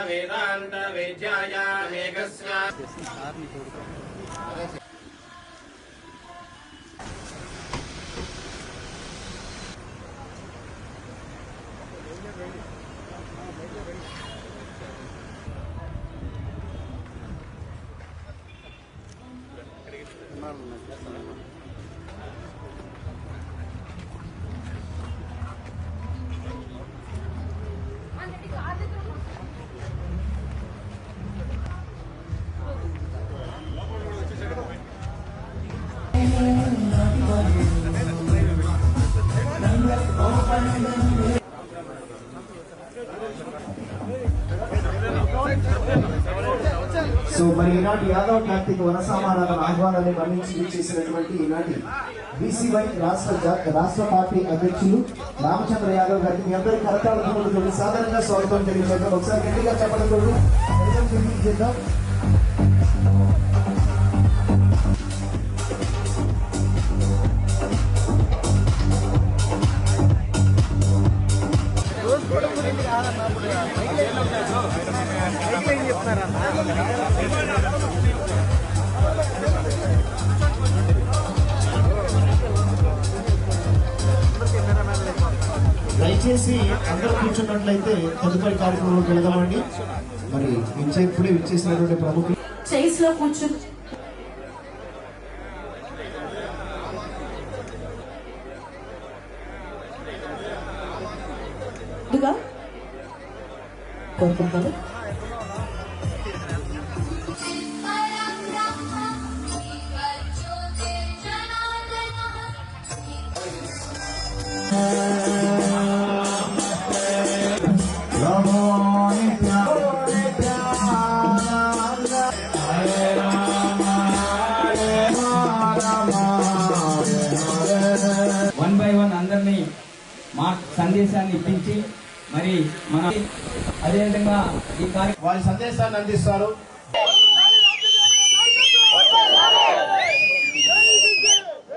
వేదాంత విద్యాయా so మరి ఈనాటి యాదవ్ కార్తీక వనసామారాధన ఆహ్వానాన్ని మన్నించి చేసినటువంటి ఈనాటి బీసీవై రాష్ట్ర పార్టీ అధ్యక్షులు రామచంద్ర యాదవ్ గారికి మీ అందరి కరతాళతో సాధారణంగా స్వాగతం తెలియజేద్దాం. ఒకసారి గట్టిగా చెప్పడంతో చేద్దాం. దయచేసి అందరూ కూర్చున్నట్లయితే తదుపరి కార్యక్రమంలోకి వెళదామండి. మరి ఇప్పుడే విచ్చేసినటువంటి ప్రముఖులు చైర్స్ లో కూర్చు కోరుకుంటారు. వన్ బై వన్ అందరినీ మా సందేశాన్ని ఇప్పించి మరి మన అదేవిధంగా ఈ వారి సందేశాన్ని అందిస్తారు.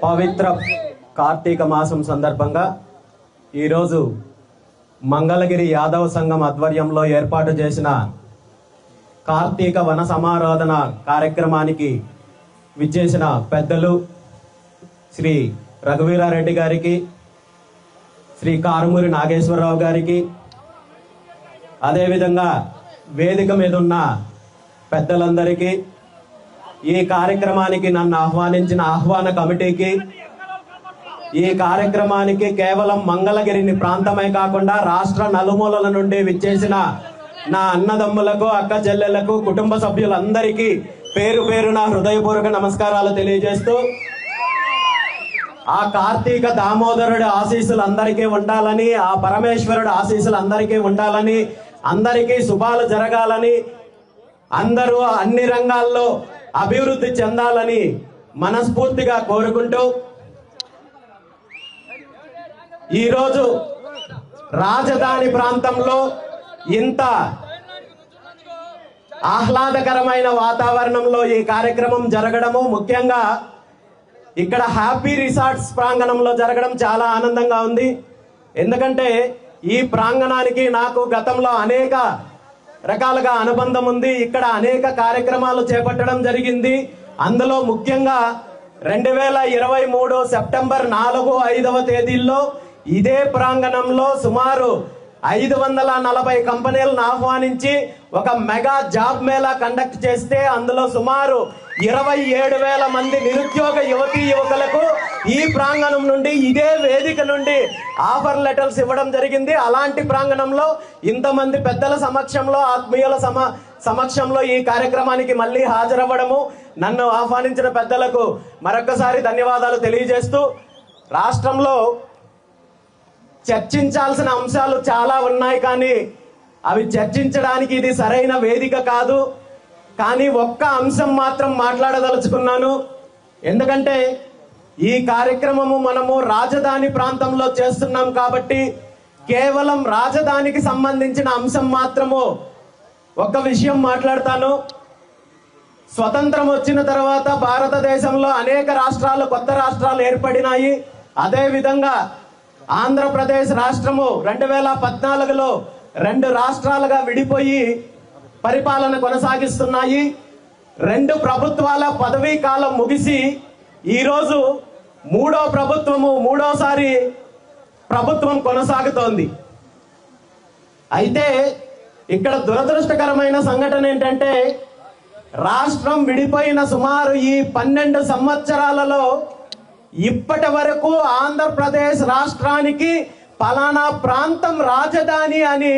పవిత్ర కార్తీక మాసం సందర్భంగా ఈరోజు మంగళగిరి యాదవ సంఘం ఆధ్వర్యంలో ఏర్పాటు చేసిన కార్తీక వన సమారాధన కార్యక్రమానికి విచ్చేసిన పెద్దలు శ్రీ రఘువీరారెడ్డి గారికి, శ్రీ కారుమూరి నాగేశ్వరరావు గారికి, అదేవిధంగా వేదిక మీద ఉన్న పెద్దలందరికీ, ఈ కార్యక్రమానికి నన్ను ఆహ్వానించిన ఆహ్వాన కమిటీకి, ఈ కార్యక్రమానికి కేవలం మంగళగిరిని ప్రాంతమే కాకుండా రాష్ట్ర నలుమూలల నుండి విచ్చేసిన నా అన్నదమ్ములకు, అక్క చెల్లెళ్లకు, కుటుంబ సభ్యులందరికీ పేరు పేరున హృదయపూర్వక నమస్కారాలు తెలియజేస్తూ, ఆ కార్తీక దామోదరుడి ఆశీస్సులు అందరికీ ఉండాలని, ఆ పరమేశ్వరుడు ఆశీస్సులు అందరికీ ఉండాలని, అందరికీ శుభాలు జరగాలని, అందరూ అన్ని రంగాల్లో అభివృద్ధి చెందాలని మనస్ఫూర్తిగా కోరుకుంటూ, ఈరోజు రాజధాని ప్రాంతంలో ఇంత ఆహ్లాదకరమైన వాతావరణంలో ఈ కార్యక్రమం జరగడము, ముఖ్యంగా ఇక్కడ హ్యాపీ రిసార్ట్స్ ప్రాంగణంలో జరగడం చాలా ఆనందంగా ఉంది. ఎందుకంటే ఈ ప్రాంగణానికి నాకు గతంలో అనేక రకాలుగా అనుబంధం ఉంది. ఇక్కడ అనేక కార్యక్రమాలు చేపట్టడం జరిగింది. అందులో ముఖ్యంగా 2023 సెప్టెంబర్ 4, 5వ తేదీల్లో ఇదే ప్రాంగణంలో సుమారు 540 కంపెనీలను ఆహ్వానించి ఒక మెగా జాబ్ మేళా కండక్ట్ చేస్తే అందులో సుమారు 27,000 మంది నిరుద్యోగ యువతీ యువకులకు ఈ ప్రాంగణం నుండి, ఇదే వేదిక నుండి ఆఫర్ లెటర్స్ ఇవ్వడం జరిగింది. అలాంటి ప్రాంగణంలో ఇంతమంది పెద్దల సమక్షంలో, ఆత్మీయుల సమక్షంలో ఈ కార్యక్రమానికి మళ్ళీ హాజరవ్వడము, నన్ను ఆహ్వానించిన పెద్దలకు మరొకసారి ధన్యవాదాలు తెలియజేస్తూ, రాష్ట్రంలో చర్చించాల్సిన అంశాలు చాలా ఉన్నాయి, కానీ అవి చర్చించడానికి ఇది సరైన వేదిక కాదు. కానీ ఒక్క అంశం మాత్రం మాట్లాడదలుచుకున్నాను. ఎందుకంటే ఈ కార్యక్రమము మనము రాజధాని ప్రాంతంలో చేస్తున్నాం కాబట్టి కేవలం రాజధానికి సంబంధించిన అంశం మాత్రము ఒక్క విషయం మాట్లాడతాను. స్వతంత్రం వచ్చిన తర్వాత భారతదేశంలో అనేక రాష్ట్రాలు, కొత్త రాష్ట్రాలు ఏర్పడినాయి. అదేవిధంగా ఆంధ్రప్రదేశ్ రాష్ట్రము 2014లో 2 రాష్ట్రాలుగా విడిపోయి పరిపాలన కొనసాగిస్తున్నాయి. 2 ప్రభుత్వాల పదవీ కాలం ముగిసి ఈరోజు మూడోసారి ప్రభుత్వం కొనసాగుతోంది. అయితే ఇక్కడ దురదృష్టకరమైన సంఘటన ఏంటంటే రాష్ట్రం విడిపోయిన సుమారు ఈ 12 సంవత్సరాలలో ఇప్పటి వరకు ఆంధ్రప్రదేశ్ రాష్ట్రానికి పలానా ప్రాంతం రాజధాని అని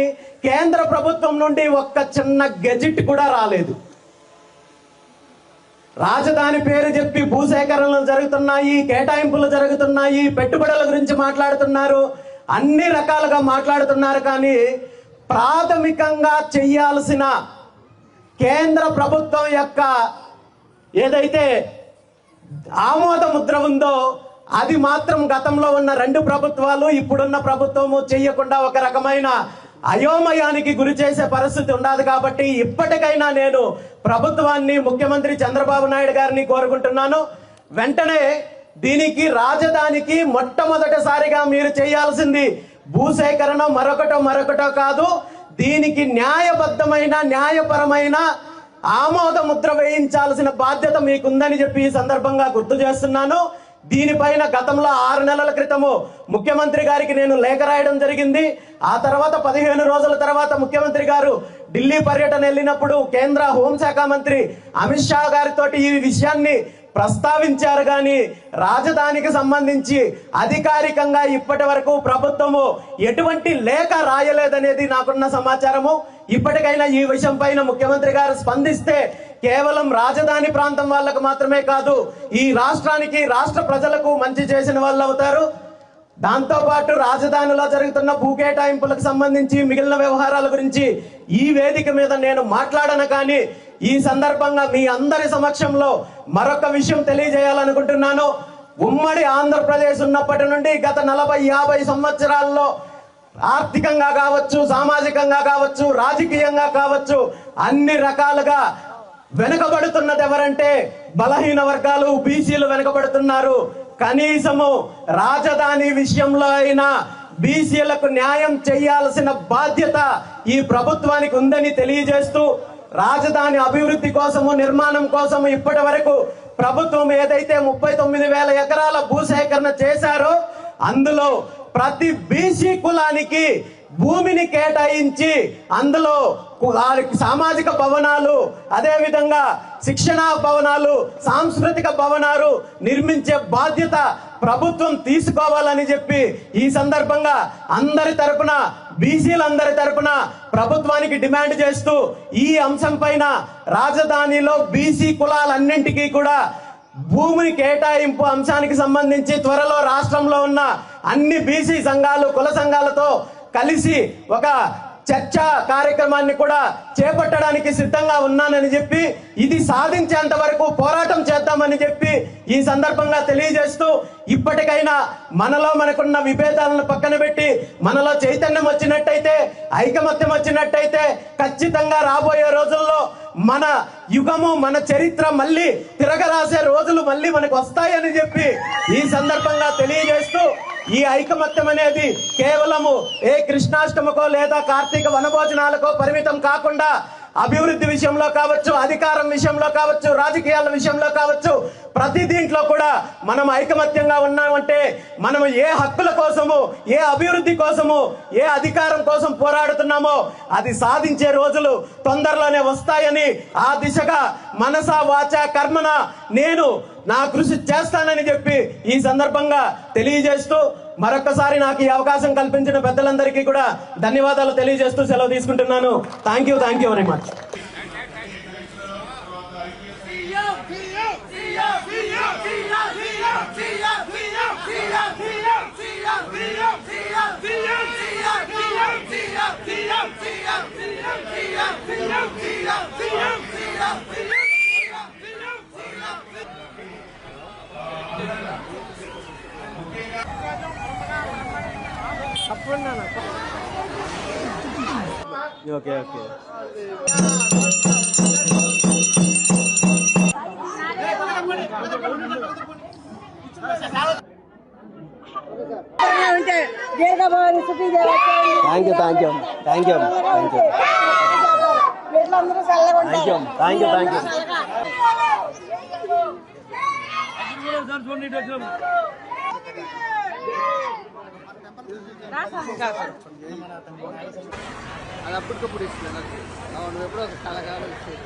కేంద్ర ప్రభుత్వం నుండి ఒక్క చిన్న గెజిట్ కూడా రాలేదు. రాజధాని పేరు చెప్పి భూసేకరణలు జరుగుతున్నాయి, కేటాయింపులు జరుగుతున్నాయి, పెట్టుబడుల గురించి మాట్లాడుతున్నారు, అన్ని రకాలుగా మాట్లాడుతున్నారు. కానీ ప్రాథమికంగా చేయాల్సిన కేంద్ర ప్రభుత్వం యొక్క ఏదైతే ఆమోద ముద్ర ఉందో అది మాత్రం గతంలో ఉన్న 2 ప్రభుత్వాలు ఇప్పుడున్న ప్రభుత్వము చేయకుండా ఒక రకమైన అయోమయానికి గురి చేసే పరిస్థితి ఉండదు. కాబట్టి ఇప్పటికైనా నేను ప్రభుత్వాన్ని, ముఖ్యమంత్రి చంద్రబాబు నాయుడు గారిని కోరుకుంటున్నాను, వెంటనే దీనికి రాజధానికి మొట్టమొదటిసారిగా మీరు చేయాల్సింది భూసేకరణ మరొకటో కాదు, దీనికి న్యాయబద్ధమైన న్యాయపరమైన ఆమోద ముద్ర వేయించాల్సిన బాధ్యత మీకుందని చెప్పి ఈ సందర్భంగా గుర్తు చేస్తున్నాను. దీనిపైన గతంలో 6 నెలల క్రితము ముఖ్యమంత్రి గారికి నేను లేఖ రాయడం జరిగింది. ఆ తర్వాత 15 రోజుల తర్వాత ముఖ్యమంత్రి గారు ఢిల్లీ పర్యటన వెళ్ళినప్పుడు కేంద్ర హోంశాఖ మంత్రి అమిత్ షా గారితో ఈ విషయాన్ని ప్రస్తావించారు. కానీ రాజధానికి సంబంధించి అధికారికంగా ఇప్పటి వరకు ప్రభుత్వము ఎటువంటి లేఖ రాయలేదనేది నాకున్న సమాచారము. ఇప్పటికైనా ఈ విషయం పైన ముఖ్యమంత్రి గారు స్పందిస్తే కేవలం రాజధాని ప్రాంతం వాళ్ళకు మాత్రమే కాదు, ఈ రాష్ట్రానికి, రాష్ట్ర ప్రజలకు మంచి చేసిన వాళ్ళు అవుతారు. దాంతో పాటు రాజధానిలో జరుగుతున్న భూ కేటాయింపులకు సంబంధించి మిగిలిన వ్యవహారాల గురించి ఈ వేదిక మీద నేను మాట్లాడను. కానీ ఈ సందర్భంగా మీ అందరి సమక్షంలో మరొక విషయం తెలియజేయాలనుకుంటున్నాను. ఉమ్మడి ఆంధ్రప్రదేశ్ ఉన్నప్పటి నుండి గత 40-50 సంవత్సరాల్లో ఆర్థికంగా కావచ్చు, సామాజికంగా కావచ్చు, రాజకీయంగా కావచ్చు, అన్ని రకాలుగా వెనుకబడుతున్నది ఎవరంటే బలహీన వర్గాలు, బీసీలు వెనుకబడుతున్నారు. కనీసము రాజధాని విషయంలో అయినా బీసీలకు న్యాయం చేయాల్సిన బాధ్యత ఈ ప్రభుత్వానికి ఉందని తెలియజేస్తూ, రాజధాని అభివృద్ధి కోసము, నిర్మాణం కోసము ఇప్పటి వరకు ప్రభుత్వం ఏదైతే 39,000 ఎకరాల భూసేకరణ చేశారో అందులో ప్రతి బీసీ కులానికి భూమిని కేటాయించి అందులో సామాజిక భవనాలు, అదే విధంగా శిక్షణా భవనాలు, సాంస్కృతిక భవనాలు నిర్మించే బాధ్యత ప్రభుత్వం తీసుకోవాలని చెప్పి ఈ సందర్భంగా అందరి తరపున, బీసీలందరి తరపున ప్రభుత్వానికి డిమాండ్ చేస్తూ ఈ అంశం పైన రాజధానిలో బీసీ కులాలన్నింటికీ కూడా భూమిని కేటాయింపు అంశానికి సంబంధించి త్వరలో రాష్ట్రంలో ఉన్న అన్ని బీసీ సంఘాలు, కుల సంఘాలతో కలిసి ఒక చర్చా కార్యక్రమాన్ని కూడా చేపట్టడానికి సిద్ధంగా ఉన్నానని చెప్పి, ఇది సాధించేంత వరకు పోరాటం చేద్దామని చెప్పి ఈ సందర్భంగా తెలియజేస్తూ, ఇప్పటికైనా మనకున్న విభేదాలను పక్కన పెట్టి మనలో చైతన్యం వచ్చినట్టయితే, ఐకమత్యం వచ్చినట్టయితే ఖచ్చితంగా రాబోయే రోజుల్లో మన యుగము, మన చరిత్ర మళ్ళీ తిరగరాసే రోజులు మళ్ళీ మనకు వస్తాయని చెప్పి ఈ సందర్భంగా తెలియజేస్తూ, ఈ ఐకమత్యం అనేది కేవలము కృష్ణాష్టమికో లేదా కార్తీక వనభోజనాలకో పరిమితం కాకుండా అభివృద్ధి విషయంలో కావచ్చు, అధికారం విషయంలో కావచ్చు, రాజకీయాల విషయంలో కావచ్చు, ప్రతి దీంట్లో కూడా మనం ఐకమత్యంగా ఉన్నామంటే మనం ఏ హక్కుల కోసము, ఏ అభివృద్ధి కోసము, ఏ అధికారం కోసం పోరాడుతున్నామో అది సాధించే రోజులు తొందరలోనే వస్తాయని, ఆ దిశగా మనస వాచ కర్మన నేను నా కృషి చేస్తానని చెప్పి ఈ సందర్భంగా తెలియజేస్తూ, మరొకసారి నాకు ఈ అవకాశం కల్పించిన పెద్దలందరికీ కూడా ధన్యవాదాలు తెలియజేస్తూ సెలవు తీసుకుంటున్నాను. Thank you very much. Okay ఉంటే దీర్ఘభావాన్ని సుఖీ thank you thank you thank you thank you వీళ్ళందరూ చల్లగా ఉంటారు. థ్యాంక్ యూ థ్యాంక్ యూ అది అప్పటికప్పుడు ఇస్తున్నాను. నువ్వు ఎప్పుడో ఒక కలకాలం ఇచ్చేది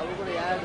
అవి కూడా యాడ్